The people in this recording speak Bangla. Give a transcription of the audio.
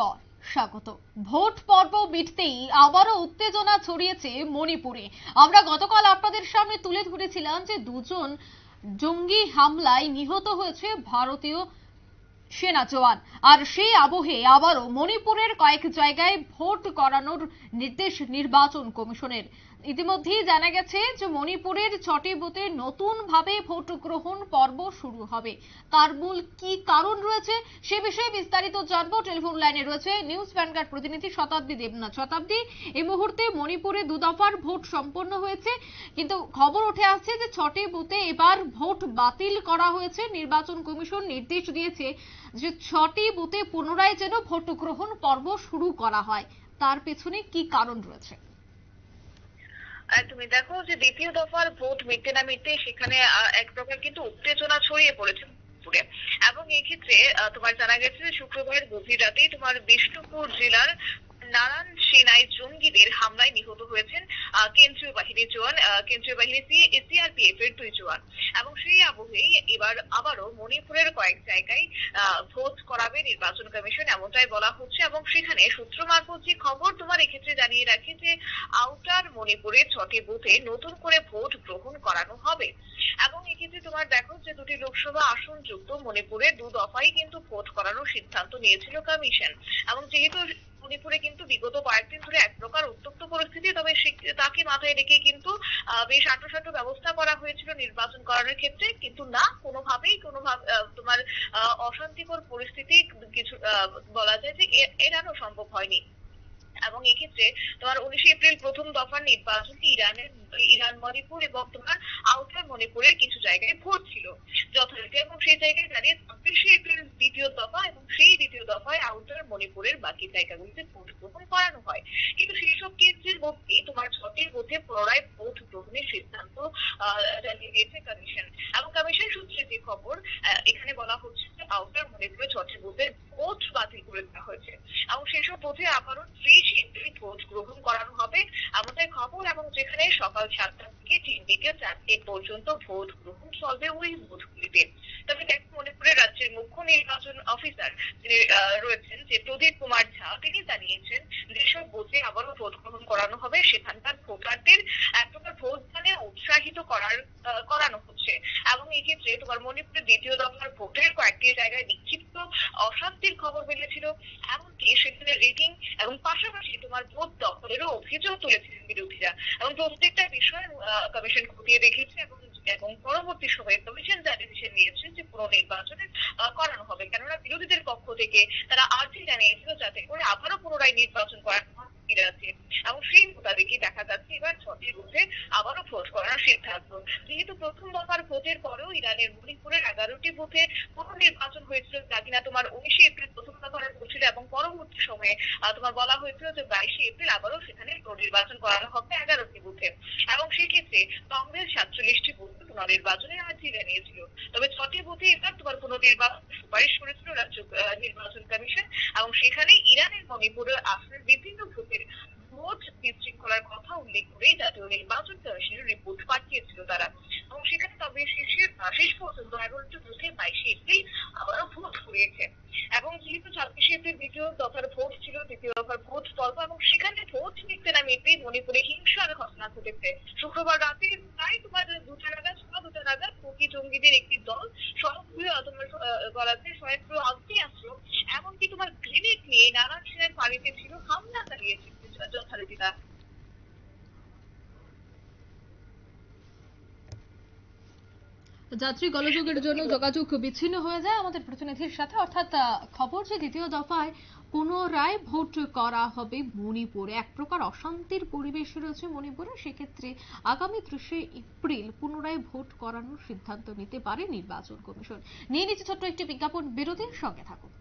পর স্বাগত। ভোট পর্ব মিটতেই আবারও উত্তেজনা ছড়িয়েছে মণিপুরে। আমরা গতকাল আপনাদের সামনে তুলে ধরেছিলাম যে দুজন জঙ্গি হামলায় নিহত হয়েছে ভারতীয় সেনা জওয়ান, আর সেই আবহে আবারও মণিপুরের কয়েক জায়গায় ভোট করানোর নির্দেশ নির্বাচন কমিশনের। ইতিমধ্যেই জানা গেছে যে মণিপুরের 6টি বুথে নতুন ভাবে ভোট গ্রহণ পর্ব শুরু হবে। তার মূল কি কারণ রয়েছে সে বিষয়ে বিস্তারিত জানবো। টেলিফোন লাইনে রয়েছে নিউজ ভ্যানগার্ড প্রতিনিধি শতাব্দী দেবনাথ। শতাব্দী, এই মুহূর্তে মণিপুরে 2 দফার ভোট সম্পন্ন হয়েছে, কিন্তু খবর উঠে আসছে যে 6টি বুথে এবার ভোট বাতিল করা হয়েছে। নির্বাচন কমিশন নির্দেশ দিয়েছে যে 6টি বুথে পুনরায় যেন ভোট গ্রহণ পর্ব শুরু করা হয়। তার পেছনে কি কারণ রয়েছে? তুমি দেখো যে দ্বিতীয় দফার ভোট মিটতে না মিটতে সেখানে এক প্রকার কিন্তু উত্তেজনা ছড়িয়ে পড়েছে পুরে। এবং এই ক্ষেত্রে তোমার জানা গেছে যে শুক্রবার গভীর রাতেই তোমার বিষ্ণুপুর জেলার নারায়ণ সেনায় জঙ্গিদের হামলায় নিহত হয়েছেন কেন্দ্রীয় বাহিনীর জওয়ান, কেন্দ্রীয় বাহিনী সিআরপিএফ এর 2 জওয়ান। এবং সেই আবহেই এবার আবারও মণিপুরের কয়েক জায়গায় ভোট করাবে নির্বাচন কমিশন, এমনটাই বলা হচ্ছে। এবং সেখানে সূত্র মারফত যে খবর, তোমার এক্ষেত্রে জানিয়ে রাখি যে আউটার মণিপুরের 6টি বুথে নতুন করে ভোট গ্রহণ করানো হবে। এবং এক্ষেত্রে তোমার দেখো যে 2টি লোকসভা আসন যুক্ত মণিপুরে 2 দফায় কিন্তু ভোট করানোর সিদ্ধান্ত নিয়েছিল কমিশন। এবং যেহেতু মণিপুরে কিন্তু বিগত কয়েকদিন ধরে এক প্রকার উত্তপ্ত পরিস্থিতি, তবে তাকে মাথায় রেখে কিন্তু বেশ আঁটো ব্যবস্থা করা হয়েছিল নির্বাচন করানোর ক্ষেত্রে, কিন্তু না কোনোভাবেই তোমার অশান্তিকর পরিস্থিতি কিছু বলা যায় যে এড়ানো সম্ভব হয়নি। এবং এক্ষেত্রে তোমার 19 এপ্রিল প্রথম দফার নির্বাচনটি ইরান মণিপুর এবং তোমার আউটার মণিপুরের কিছু জায়গায় ভোট ছিল যথারীতি। এবং সেই জায়গায় দাঁড়িয়ে 26 এপ্রিল দ্বিতীয় দফা, এবং সেই দ্বিতীয় দফায় আউটার মণিপুরের বাকি জায়গাগুলিতে ভোট গ্রহণ করানো হয়। কিন্তু সেই সব কেন্দ্রের মধ্যে তোমার 6টি বুথে পুনরায় ভোট গ্রহণের সিদ্ধান্ত জানিয়ে দিয়েছে কমিশন। এবং কমিশন সূত্রে যে খবর, এখানে বলা হচ্ছে যে আউটার মণিপুরে 6টি বুথে ভোট বাতিল করে দেওয়া হয়েছে এবং সেসব বুথে আবারও 30 এপ্রিল ভোট গ্রহণ করানো হবে এমনটাই খবর। এবং যেখানে সকাল 7টা থেকে বিকেল 4টে পর্যন্ত ভোট গ্রহণ চলবে ওই বুথগুলিতে। তবে দেখো, মণিপুরের রাজ্যের মুখ্য নির্বাচন অফিসার যিনি রয়েছেন যে প্রদীপ কুমার ঝা, তিনি জানিয়েছেন যেসব বুথে আবারও ভোট গ্রহণ করানো হবে সেখানকার ভোটারদের এক প্রকার ভোট দানে উৎসাহিত করানো হচ্ছে। এবং এই ক্ষেত্রে তোমার মণিপুরের দ্বিতীয় দফার ভোটের কয়েকটি জায়গায় বিক্ষিপ্ত অশান্তির খবর মিলেছিল, এমনকি সেখানে রেটিং এবং পাশাপাশি তোমার ভোট দখলেরও অভিযোগ তুলেছিলেন বিরোধীরা। এবং প্রত্যেকটা বিষয় কমিশন খতিয়ে দেখেছে এবং পরবর্তী সময়ে কমিশন যা ডিসিশন নিয়েছে যে পুনর্নির্বাচনের করানো হবে, কেননা বিরোধীদের পক্ষ থেকে তারা আর্জি জানিয়েছিল যাতে করে আবারও পুনরায় নির্বাচন করানো আছে। এবং সেই মোতাবেকই দেখা যাচ্ছে এবার 6টি বুথে আবারও ভোট করার সিদ্ধান্ত। যেহেতু প্রথম দফার ভোটের পরেও ইরানের মণিপুরের 11টি বুথে পুনর্নির্বাচন হয়েছিল, যা কিনা তোমার 19 এপ্রিল প্রথম দফার হয়েছিল এবং পরবর্তী সময়ে তোমার বলা হয়েছিল যে 22 এপ্রিল আবারও সেখানে পুনর্নির্বাচন করানো হবে 11টি বুথে। এবং সেক্ষেত্রে কংগ্রেস 47টি বুথে পুনর্নির্বাচনের আর্জি জানিয়েছিল। তবে 6টি বুথে এবার তোমার পুনর্নির্বাচন সুপারিশ করেছিল রাজ্য নির্বাচন কমিশন। এবং সেখানে ইরানের মণিপুরের আসনের বিভিন্ন বুথের ভোট বিশৃঙ্খলার কথা উল্লেখ করে জাতীয় নির্বাচন কমিশনের রিপোর্ট পাঠিয়েছিল তারা। এবং সেখানে তবে শেষ পর্যন্ত 11টি বুথে 22 এপ্রিল আবারও ভোট করিয়েছে। এবং যেহেতু 26 এপ্রিল দ্বিতীয় দফার ভোট ছিল, দ্বিতীয় দফার ভোট পর্ব, এবং সেখানে ভোট মিটতে না মিটতেই মণিপুরে হিংসার ঘটনা ঘটেছে। শুক্রবার রাতে প্রায় তোমার 2টা নাগাদ কুকি জঙ্গিদের একটি দল সক্রিয় তোমার বলা যায় স্বয়ংক্রিয় আগ্নেয়াস্ত্র, এমনকি তোমার গ্রেনেড নিয়ে নারায়ণ সেনের বাড়িতে ছিল হামলা চালিয়েছে যথারীতি। যাত্রী গোলযোগের জন্য যোগাযোগ বিচ্ছিন্ন হয়ে যায় আমাদের প্রতিনিধির সাথে। অর্থাৎ খবর যে দ্বিতীয় দফায় পুনরায় ভোট করা হবে মণিপুরে। এক প্রকার অশান্তির পরিবেশ রয়েছে মণিপুরে, সেক্ষেত্রে আগামী 30 এপ্রিল পুনরায় ভোট করানোর সিদ্ধান্ত নিতে পারে নির্বাচন কমিশন। নিয়ে নিচ্ছে ছোট্ট একটি বিজ্ঞাপন বিরতির, সঙ্গে থাকুন।